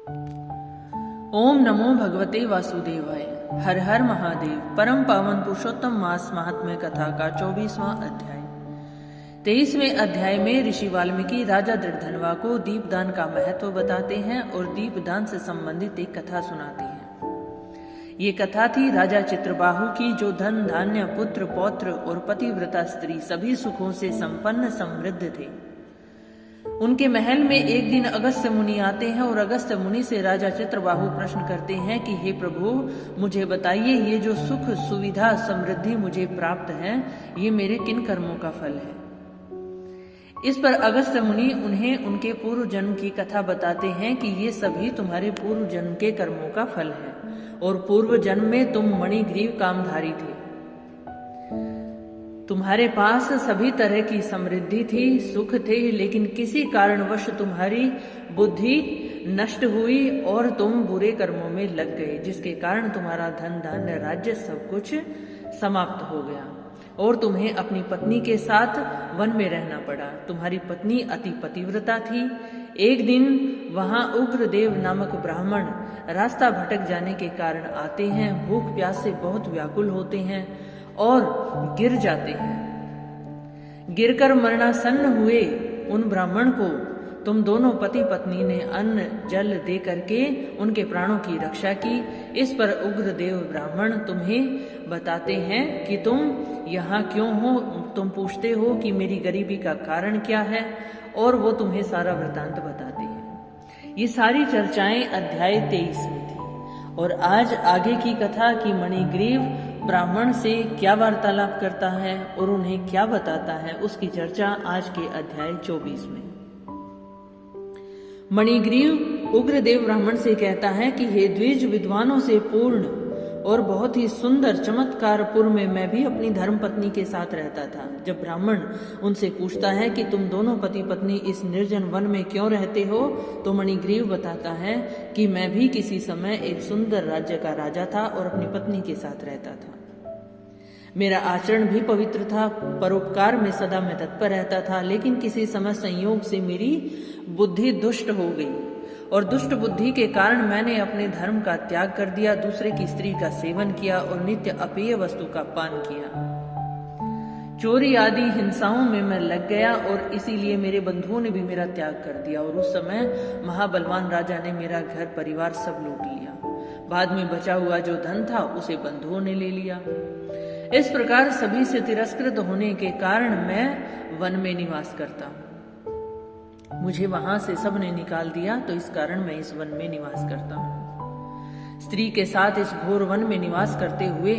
ओम नमो भगवते वासुदेवाय। हर हर महादेव। परम पावन पुरुषोत्तम मास महात्म्य कथा का 24वां अध्याय। 23वें अध्याय में ऋषि वाल्मीकि राजा दृढ़धनवा को दीपदान का महत्व बताते हैं और दीपदान से संबंधित एक कथा सुनाते हैं। ये कथा थी राजा चित्रबाहु की, जो धन धान्य पुत्र पौत्र और पतिव्रता स्त्री सभी सुखों से संपन्न समृद्ध थे। उनके महल में एक दिन अगस्त्य मुनि आते हैं और अगस्त्य मुनि से राजा चित्रबाहु प्रश्न करते हैं कि हे प्रभु, मुझे बताइए, ये जो सुख सुविधा समृद्धि मुझे प्राप्त है, ये मेरे किन कर्मों का फल है। इस पर अगस्त्य मुनि उन्हें उनके पूर्व जन्म की कथा बताते हैं कि ये सभी तुम्हारे पूर्व जन्म के कर्मों का फल है और पूर्व जन्म में तुम मणिग्रीव कामधारी थे। तुम्हारे पास सभी तरह की समृद्धि थी, सुख थे, लेकिन किसी कारणवश तुम्हारी बुद्धि नष्ट हुई और तुम बुरे कर्मों में लग गए, जिसके कारण तुम्हारा धन धान्य राज्य सब कुछ समाप्त हो गया और तुम्हें अपनी पत्नी के साथ वन में रहना पड़ा। तुम्हारी पत्नी अति पतिव्रता थी। एक दिन वहां उग्रदेव नामक ब्राह्मण रास्ता भटक जाने के कारण आते हैं, भूख प्यास से बहुत व्याकुल होते हैं और गिर जाते हैं। गिरकर मरणासन्न हुए उन ब्राह्मण को तुम दोनों पति पत्नी ने अन्न जल दे करके उनके प्राणों की रक्षा की। इस पर उग्रदेव ब्राह्मण तुम्हें बताते हैं कि तुम यहाँ क्यों हो। तुम पूछते हो कि मेरी गरीबी का कारण क्या है और वो तुम्हें सारा वृतांत बताते हैं। ये सारी चर्चाएं अध्याय 23 में थी और आज आगे की कथा की मणिग्रीव ब्राह्मण से क्या वार्तालाप करता है और उन्हें क्या बताता है, उसकी चर्चा आज के अध्याय 24 में। मणिग्रीव उग्रदेव ब्राह्मण से कहता है कि हे द्विज, विद्वानों से पूर्ण और बहुत ही सुंदर चमत्कारपुर में मैं भी अपनी धर्म पत्नी के साथ रहता था। जब ब्राह्मण उनसे पूछता है कि तुम दोनों पति पत्नी इस निर्जन वन में क्यों रहते हो, तो मणिग्रीव बताता है कि मैं भी किसी समय एक सुंदर राज्य का राजा था और अपनी पत्नी के साथ रहता था। मेरा आचरण भी पवित्र था, परोपकार में सदा मैं तत्पर रहता था, लेकिन किसी समय संयोग से मेरी बुद्धि दुष्ट हो गई और दुष्ट बुद्धि के कारण मैंने अपने धर्म का त्याग कर दिया, दूसरे की स्त्री का सेवन किया और नित्य अपेय वस्तु का पान किया। चोरी आदि हिंसाओं में मैं लग गया और इसीलिए मेरे बंधुओं ने भी मेरा त्याग कर दिया और उस समय महाबलवान राजा ने मेरा घर परिवार सब लूट लिया। बाद में बचा हुआ जो धन था उसे बंधुओं ने ले लिया। इस प्रकार सभी से तिरस्कृत होने के कारण मैं वन में निवास करता हूँ। मुझे वहां से सबने निकाल दिया, तो इस कारण मैं इस वन में निवास करता हूँ। स्त्री के साथ इस घोर वन में निवास करते हुए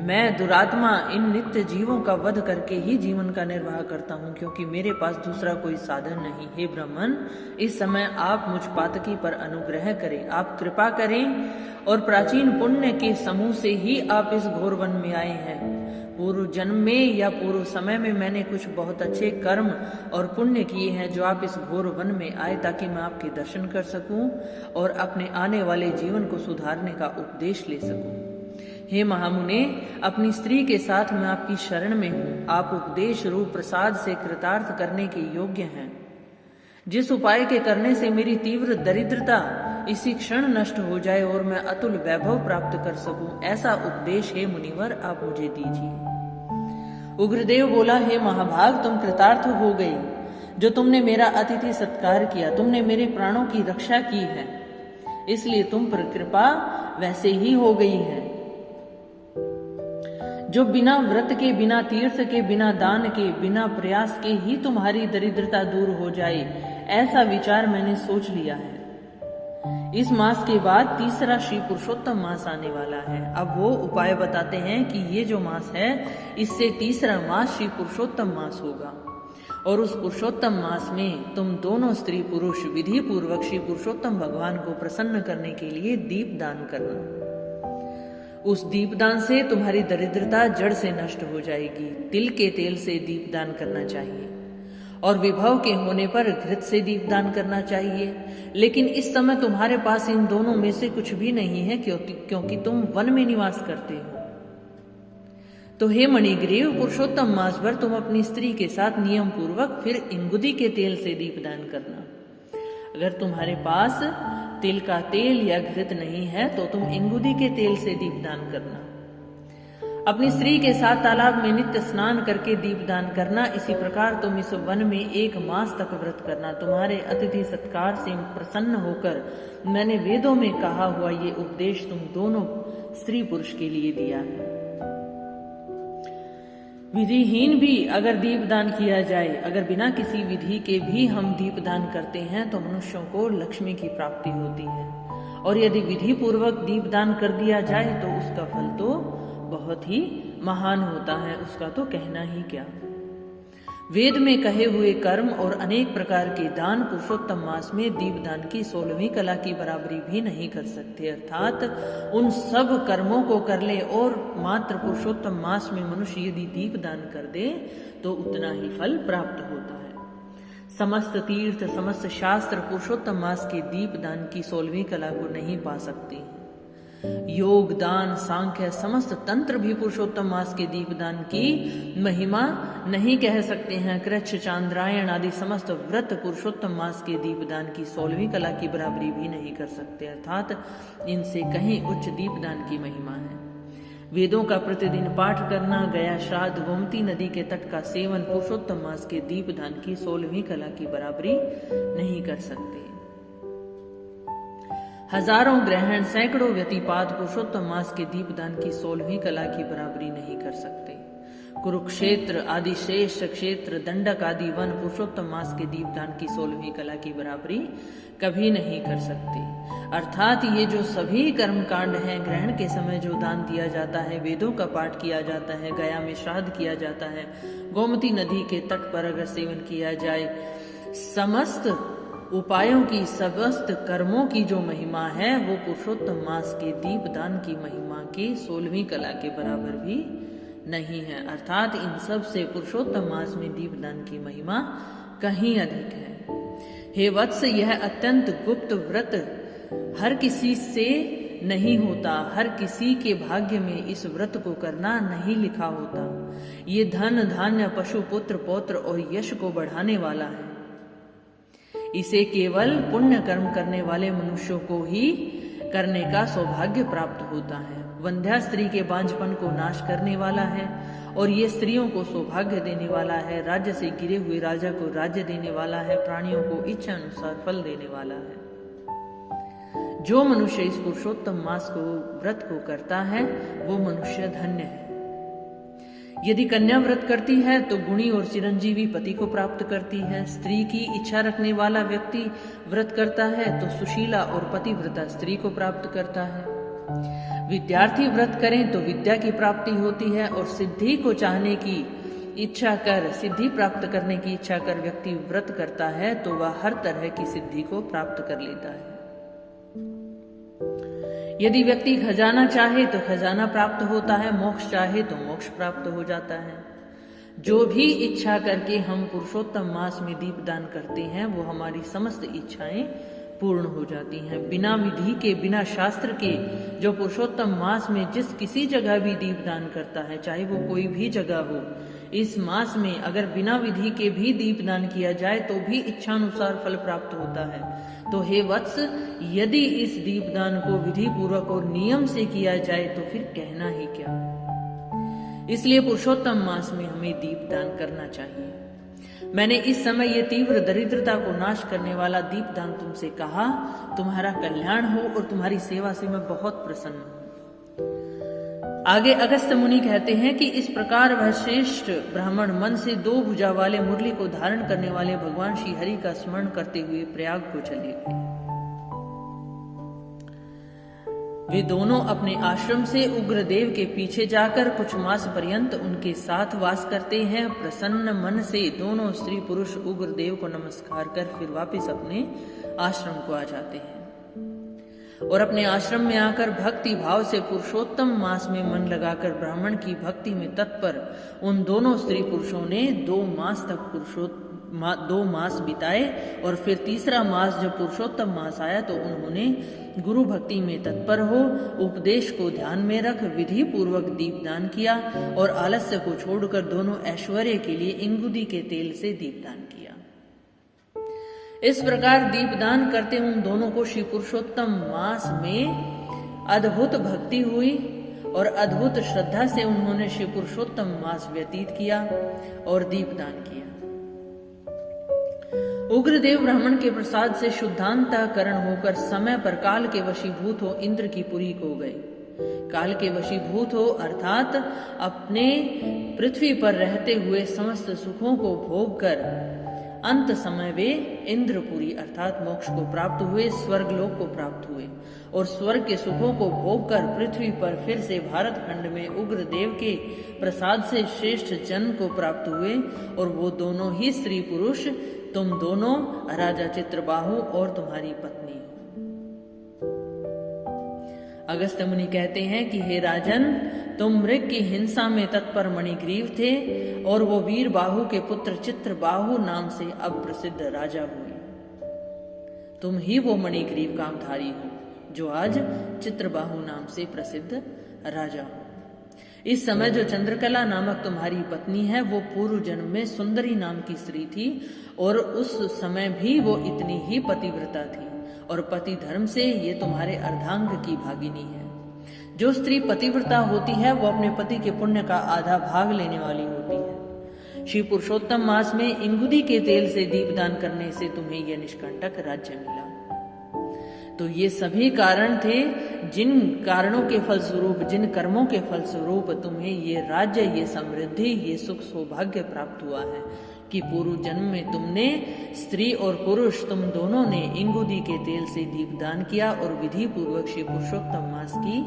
मैं दुरात्मा इन नित्य जीवों का वध करके ही जीवन का निर्वाह करता हूँ, क्योंकि मेरे पास दूसरा कोई साधन नहीं। हे ब्राह्मण, इस समय आप मुझ पातकी पर अनुग्रह करें, आप कृपा करें और प्राचीन पुण्य के समूह से ही आप इस घोर वन में आए हैं। पूर्व जन्म में या पूर्व समय में मैंने कुछ बहुत अच्छे कर्म और पुण्य किए हैं, जो आप इस घोर वन में आए ताकि मैं आपके दर्शन कर सकूं और अपने आने वाले जीवन को सुधारने का उपदेश ले सकूं। हे महामुने, अपनी स्त्री के साथ मैं आपकी शरण में हूँ। आप उपदेश रूप प्रसाद से कृतार्थ करने के योग्य हैं। जिस उपाय के करने से मेरी तीव्र दरिद्रता इसी क्षण नष्ट हो जाए और मैं अतुल वैभव प्राप्त कर सकूं, ऐसा उपदेश हे मुनिवर आप मुझे दीजिए। उग्रदेव बोला, हे महाभाग, तुम कृतार्थ हो गई, जो तुमने मेरा अतिथि सत्कार किया, तुमने मेरे प्राणों की रक्षा की है, इसलिए तुम पर कृपा वैसे ही हो गई है। जो बिना व्रत के, बिना तीर्थ के, बिना दान के, बिना प्रयास के ही तुम्हारी दरिद्रता दूर हो जाए, ऐसा विचार मैंने सोच लिया है। इस मास के बाद तीसरा श्री पुरुषोत्तम मास आने वाला है। अब वो उपाय बताते हैं कि ये जो मास है, इससे तीसरा मास श्री पुरुषोत्तम मास होगा और उस पुरुषोत्तम मास में तुम दोनों स्त्री पुरुष विधि पूर्वक श्री पुरुषोत्तम भगवान को प्रसन्न करने के लिए दीप दान करना। उस दीपदान से तुम्हारी दरिद्रता जड़ से नष्ट हो जाएगी। तिल के तेल से दीपदान करना चाहिए और विभव के होने पर घृत से दीपदान करना चाहिए, लेकिन इस समय तुम्हारे पास इन दोनों में से कुछ भी नहीं है, क्योंकि तुम वन में निवास करते हो। तो हे मणिग्रीव, पुरुषोत्तम मास भर तुम अपनी स्त्री के साथ नियम पूर्वक फिर इंगुदी के तेल से दीपदान करना। अगर तुम्हारे पास तिल का तेल या घृत नहीं है तो तुम इंगुदी के तेल से दीपदान करना। अपनी स्त्री के साथ तालाब में नित्य स्नान करके दीपदान करना। इसी प्रकार तुम इस वन में 1 मास तक व्रत करना। तुम्हारे अतिथि सत्कार से प्रसन्न होकर मैंने वेदों में कहा हुआ ये उपदेश तुम दोनों स्त्री पुरुष के लिए दिया है। विधिहीन भी अगर दीपदान किया जाए, अगर बिना किसी विधि के भी हम दीपदान करते हैं तो मनुष्यों को लक्ष्मी की प्राप्ति होती है, और यदि विधि पूर्वक दीपदान कर दिया जाए तो उसका फल तो बहुत ही महान होता है, उसका तो कहना ही क्या। वेद में कहे हुए कर्म और अनेक प्रकार के दान पुरुषोत्तम मास में दीपदान की 16वीं कला की बराबरी भी नहीं कर सकते। अर्थात उन सब कर्मों को कर ले और मात्र पुरुषोत्तम मास में मनुष्य यदि दीपदान कर दे तो उतना ही फल प्राप्त होता है। समस्त तीर्थ, समस्त शास्त्र पुरुषोत्तम मास के दीपदान की 16वीं कला को नहीं पा सकते। योग, दान, सांख्य, समस्त तंत्र भी पुरुषोत्तम मास के दीपदान की महिमा नहीं कह सकते हैं। कृच्छ, चांद्रायण आदि समस्त व्रत पुरुषोत्तम मास के दीपदान की 16वीं कला की बराबरी भी नहीं कर सकते। अर्थात इनसे कहीं उच्च दीपदान की महिमा है। वेदों का प्रतिदिन पाठ करना, गया श्राद्ध, गोमती नदी के तट का सेवन पुरुषोत्तम मास के दीपदान की 16वीं कला की बराबरी नहीं कर सकते। हजारों ग्रहण, सैकड़ों व्यतिपात पुरुषोत्तम मास के दीपदान की 16वीं कला की बराबरी नहीं कर सकते। कुरुक्षेत्र आदि श्रेष्ठ क्षेत्र, दंडक आदि वन पुरुषोत्तम मास के दीपदान की 16वीं कला की बराबरी कभी नहीं कर सकते। अर्थात ये जो सभी कर्मकांड हैं, ग्रहण के समय जो दान दिया जाता है, वेदों का पाठ किया जाता है, गया में श्राद्ध किया जाता है, गोमती नदी के तट पर अगर सेवन किया जाए, समस्त उपायों की, समस्त कर्मों की जो महिमा है वो पुरुषोत्तम मास के दीपदान की महिमा की 16वीं कला के बराबर भी नहीं है। अर्थात इन सब से पुरुषोत्तम मास में दीपदान की महिमा कहीं अधिक है। हे वत्स, यह अत्यंत गुप्त व्रत हर किसी से नहीं होता, हर किसी के भाग्य में इस व्रत को करना नहीं लिखा होता। ये धन, धान्य, पशु, पुत्र, पौत्र और यश को बढ़ाने वाला है। इसे केवल पुण्य कर्म करने वाले मनुष्यों को ही करने का सौभाग्य प्राप्त होता है। वंध्या स्त्री के बांझपन को नाश करने वाला है और ये स्त्रियों को सौभाग्य देने वाला है। राज्य से गिरे हुए राजा को राज्य देने वाला है। प्राणियों को इच्छा अनुसार फल देने वाला है। जो मनुष्य इस पुरुषोत्तम मास को, व्रत को करता है वो मनुष्य धन्य है। यदि कन्या व्रत करती है तो गुणी और चिरंजीवी पति को प्राप्त करती है। स्त्री की इच्छा रखने वाला व्यक्ति व्रत करता है तो सुशीला और पतिव्रता स्त्री को प्राप्त करता है। विद्यार्थी व्रत करें तो विद्या की प्राप्ति होती है, और सिद्धि को चाहने की इच्छा कर, सिद्धि प्राप्त करने की इच्छा कर व्यक्ति व्रत करता है तो वह हर तरह की सिद्धि को प्राप्त कर लेता है। यदि व्यक्ति खजाना चाहे तो खजाना प्राप्त होता है, मोक्ष चाहे तो मोक्ष प्राप्त हो जाता है। जो भी इच्छा करके हम पुरुषोत्तम मास में दीपदान करते हैं वो हमारी समस्त इच्छाएं पूर्ण हो जाती हैं। बिना विधि के, बिना शास्त्र के जो पुरुषोत्तम मास में जिस किसी जगह भी दीपदान करता है, चाहे वो कोई भी जगह हो, इस मास में अगर बिना विधि के भी दीपदान किया जाए तो भी इच्छानुसार फल प्राप्त होता है। तो हे वत्स, यदि इस दीपदान को विधि पूर्वक और नियम से किया जाए तो फिर कहना ही क्या। इसलिए पुरुषोत्तम मास में हमें दीपदान करना चाहिए। मैंने इस समय ये तीव्र दरिद्रता को नाश करने वाला दीपदान तुमसे कहा। तुम्हारा कल्याण हो और तुम्हारी सेवा से मैं बहुत प्रसन्न हूं। आगे अगस्त्य मुनि कहते हैं कि इस प्रकार वह श्रेष्ठ ब्राह्मण मन से 2 भुजा वाले मुरली को धारण करने वाले भगवान श्री हरि का स्मरण करते हुए प्रयाग को चले गए। वे दोनों अपने आश्रम से उग्रदेव के पीछे जाकर कुछ मास पर्यंत उनके साथ वास करते हैं। प्रसन्न मन से दोनों स्त्री पुरुष उग्रदेव को नमस्कार कर फिर वापस अपने आश्रम को आ जाते हैं और अपने आश्रम में आकर भक्ति भाव से पुरुषोत्तम मास में मन लगाकर ब्राह्मण की भक्ति में तत्पर उन दोनों स्त्री पुरुषों ने 2 मास तक 2 मास बिताए, और फिर तीसरा मास जब पुरुषोत्तम मास आया तो उन्होंने गुरु भक्ति में तत्पर हो, उपदेश को ध्यान में रख विधि पूर्वक दीपदान किया और आलस्य को छोड़कर दोनों ऐश्वर्य के लिए इंगुदी के तेल से दीपदान किया। इस प्रकार दीपदान करते उन दोनों को श्री पुरुषोत्तम मास में अद्भुत भक्ति हुई और अद्भुत श्रद्धा से उन्होंने श्री पुरुषोत्तम मास व्यतीत किया और दीपदान किया। उग्रदेव ब्राह्मण के प्रसाद से शुद्धांतकरण होकर समय पर काल के वशीभूत हो इंद्र की पुरी को गए। काल के वशीभूत हो अर्थात अपने पृथ्वी पर रहते हुए समस्त सुखों को भोग कर अंत समय वे इंद्रपुरी अर्थात मोक्ष को प्राप्त हुए, स्वर्गलोक को प्राप्त हुए और स्वर्ग के सुखों को भोग कर पृथ्वी पर फिर से भारत खंड में उग्रदेव के प्रसाद से श्रेष्ठ जन्म को प्राप्त हुए। और वो दोनों ही स्त्री पुरुष तुम दोनों राजा चित्रबाहु और तुम्हारी पत्नी। अगस्त्य मुनि कहते हैं कि हे राजन, तुम मृग की हिंसा में तत्पर मणिग्रीव थे और वो वीर बाहु के पुत्र चित्रबाहु नाम से अब प्रसिद्ध राजा हुए। तुम ही वो मणिग्रीव कामधारी हो जो आज चित्रबाहु नाम से प्रसिद्ध राजा हो। इस समय जो चंद्रकला नामक तुम्हारी पत्नी है वो पूर्व जन्म में सुंदरी नाम की स्त्री थी और उस समय भी वो इतनी ही पतिव्रता थी और पति धर्म से ये तुम्हारे अर्धांग की भागिनी है। जो स्त्री पतिव्रता होती है वो अपने पति के पुण्य का आधा भाग लेने वाली होती है। श्री पुरुषोत्तम मास में इंगुदी के तेल से दीपदान करने से तुम्हें यह निष्कंटक राज्य मिला। तो ये सभी कारण थे जिन कारणों के फलस्वरूप, जिन कर्मों के फलस्वरूप तुम्हें ये राज्य, ये समृद्धि, ये सुख सौभाग्य प्राप्त हुआ है कि पूर्व जन्म में तुमने स्त्री और पुरुष तुम दोनों ने इंगुदी के तेल से दीपदान किया और विधि पूर्वक श्री पुरुषोत्तम मास की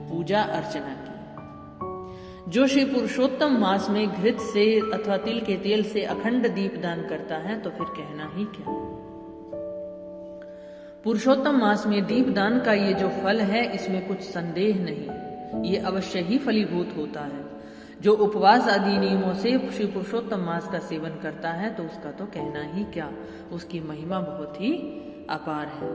पूजा अर्चना की। जो श्री पुरुषोत्तम मास में घृत से अथवा तिल के तेल से अखंड दीपदान करता है तो फिर कहना ही क्या। पुरुषोत्तम मास में दीपदान का ये जो फल है इसमें कुछ संदेह नहीं, ये अवश्य ही फलीभूत होता है। जो उपवास आदि नियमों से श्री पुरुषोत्तम मास का सेवन करता है तो उसका तो कहना ही क्या, उसकी महिमा बहुत ही अपार है।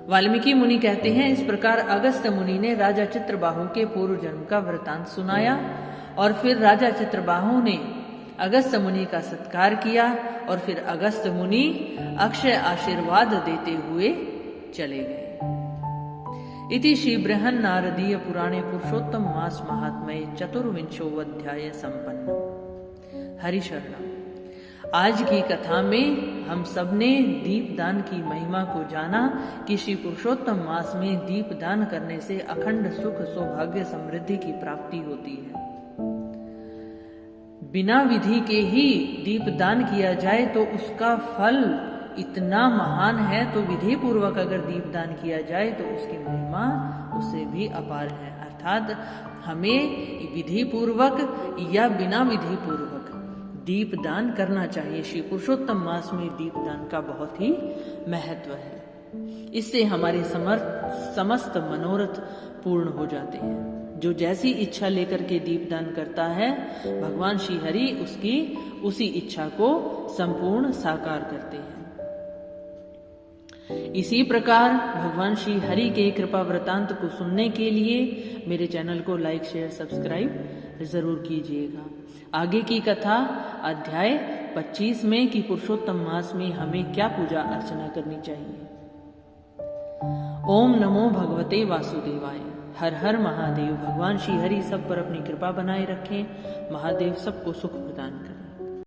वाल्मीकि मुनि कहते हैं, इस प्रकार अगस्त्य मुनि ने राजा चित्रबाहु के पूर्व जन्म का वृतांत सुनाया और फिर राजा चित्रबाहु ने अगस्त्य मुनि का सत्कार किया और फिर अगस्त्य मुनि अक्षय आशीर्वाद देते हुए चले गए। इति श्री बृहन् नारदीय पुराणे पुरुषोत्तम मास महात्म्ये चतुर्विंशोऽध्याय संपन्न। हरि शरणम। आज की कथा में हम सबने दीपदान की महिमा को जाना कि श्री पुरुषोत्तम मास में दीपदान करने से अखंड सुख सौभाग्य समृद्धि की प्राप्ति होती है। बिना विधि के ही दीपदान किया जाए तो उसका फल इतना महान है, तो विधि पूर्वक अगर दीपदान किया जाए तो उसकी महिमा उससे भी अपार है। अर्थात हमें विधि पूर्वक या बिना विधि पूर्वक दीपदान करना चाहिए। श्री पुरुषोत्तम मास में दीपदान का बहुत ही महत्व है। इससे हमारे समस्त मनोरथ पूर्ण हो जाते हैं। जो जैसी इच्छा लेकर के दीपदान करता है भगवान श्री हरि उसकी उसी इच्छा को संपूर्ण साकार करते हैं। इसी प्रकार भगवान श्री हरि के कृपा वृतांत को सुनने के लिए मेरे चैनल को लाइक, शेयर, सब्सक्राइब जरूर कीजिएगा। आगे की कथा अध्याय 25 में कि पुरुषोत्तम मास में हमें क्या पूजा अर्चना करनी चाहिए। ओम नमो भगवते वासुदेवाय। हर हर महादेव। भगवान श्री हरि सब पर अपनी कृपा बनाए रखें। महादेव सबको सुख प्रदान करें।